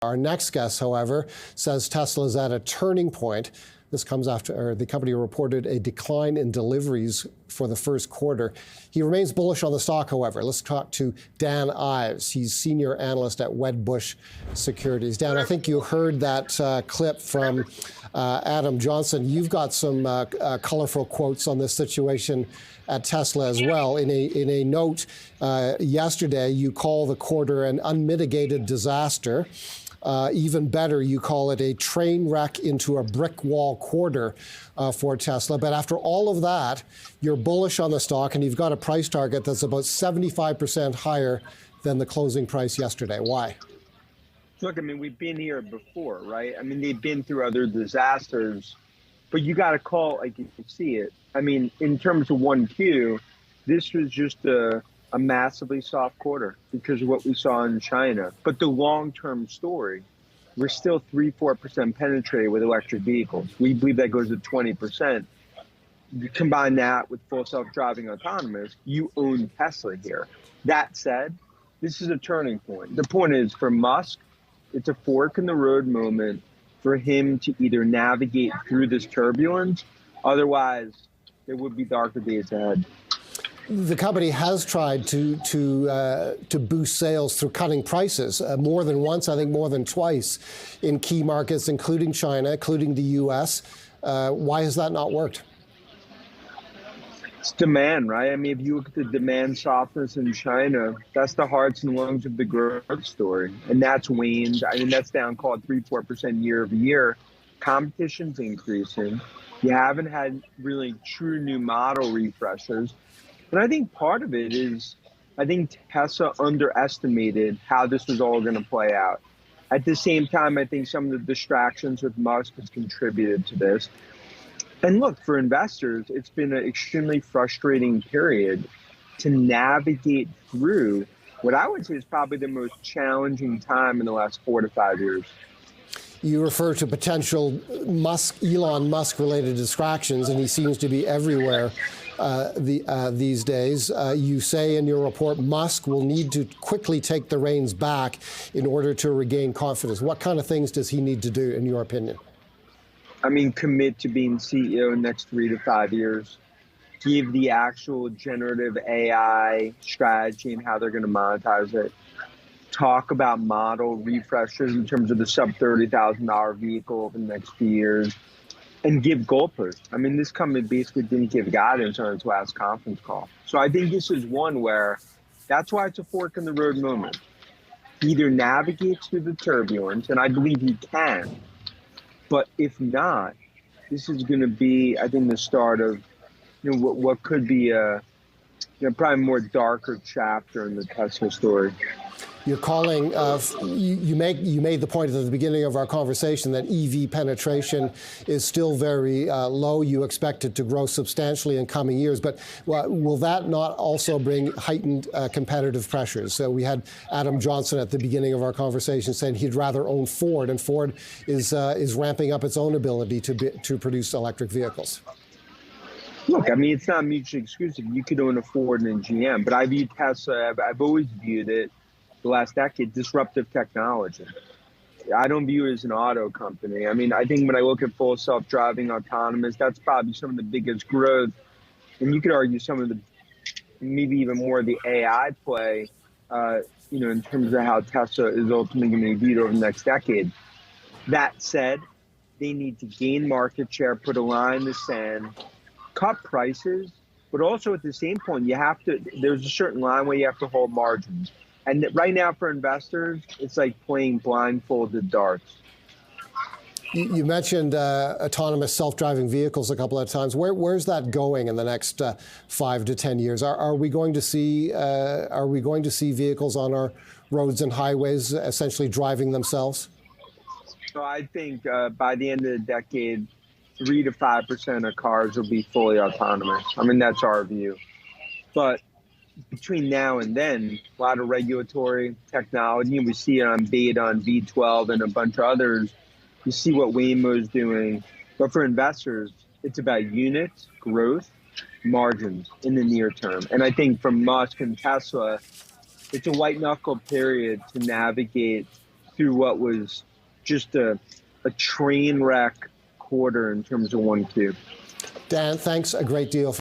Our next guest, however, says Tesla is at a turning point. This comes after the company reported a decline in deliveries for the first quarter. He remains bullish on the stock, however. Let's talk to Dan Ives. He's senior analyst at Wedbush Securities. Dan, I think you heard that clip from Adam Johnson. You've got some colorful quotes on this situation at Tesla as well. In a note yesterday, you call the quarter an unmitigated disaster. Even better, you call it a train wreck into a brick wall quarter for Tesla. But after all of that, you're bullish on the stock, and you've got a price target that's about 75% higher than the closing price yesterday. Why? Look, I mean, we've been here before, right? I mean, they've been through other disasters, but you got to call it like you can see it. I mean, in terms of 1Q, this was just a massively soft quarter because of what we saw in China. But the long-term story, we're still 3-4% penetrated with electric vehicles. We believe that goes to 20%. You combine that with full self-driving autonomous, you own Tesla here. That said, this is a turning point. The point is, for Musk, it's a fork in the road moment for him to either navigate through this turbulence, otherwise there would be darker days ahead. The company has tried to boost sales through cutting prices more than once, I think more than twice, in key markets, including China, including the U.S. Why has that not worked? It's demand, right? I mean, if you look at the demand softness in China, that's the hearts and lungs of the growth story. And that's waned. I mean, that's down, call it 3-4% year over year. Competition's increasing. You haven't had really true new model refreshers. And I think part of it is, I think Tesla underestimated how this was all going to play out. At the same time, I think some of the distractions with Musk has contributed to this. And look, for investors, it's been an extremely frustrating period to navigate through what I would say is probably the most challenging time in the last 4 to 5 years. You refer to potential Elon Musk-related distractions, and he seems to be everywhere these days. You say in your report, Musk will need to quickly take the reins back in order to regain confidence. What kind of things does he need to do, in your opinion? I mean, commit to being CEO in the next 3 to 5 years. Give the actual generative AI strategy and how they're going to monetize it. Talk about model refreshers in terms of the sub $30,000 vehicle over the next few years, and give goalposts. I mean, this company basically didn't give guidance on its last conference call. So I think this is one where that's why it's a fork in the road moment. He either navigates through the turbulence, and I believe he can, but if not, this is going to be, I think, the start of what could be a probably more darker chapter in the Tesla story. You're calling, you made the point at the beginning of our conversation that EV penetration is still very low. You expect it to grow substantially in coming years, but will that not also bring heightened competitive pressures? So we had Adam Johnson at the beginning of our conversation saying he'd rather own Ford, and Ford is ramping up its own ability to produce electric vehicles. Look, I mean, it's not mutually exclusive. You could own a Ford and a GM, but I view Tesla, I've always viewed it, the last decade, disruptive technology. I don't view it as an auto company. I mean, I think when I look at full self-driving autonomous, that's probably some of the biggest growth. And you could argue some of the, maybe even more of the AI play, in terms of how Tesla is ultimately going to be viewed over the next decade. That said, they need to gain market share, put a line in the sand, cut prices, but also at the same point, there's a certain line where you have to hold margins. And right now for investors, it's like playing blindfolded darts. You mentioned autonomous self-driving vehicles a couple of times. Where's that going in the next 5 to 10 years? Are we going to see vehicles on our roads and highways essentially driving themselves? So I think by the end of the decade, 3 to 5% of cars will be fully autonomous. I mean, that's our view. But between now and then, a lot of regulatory technology, we see it on beta on V12 and a bunch of others. You see what Waymo is doing. But for investors, it's about units, growth, margins in the near term. And I think for Musk and Tesla, it's a white knuckle period to navigate through what was just a train wreck quarter in terms of 1Q. Dan, thanks a great deal.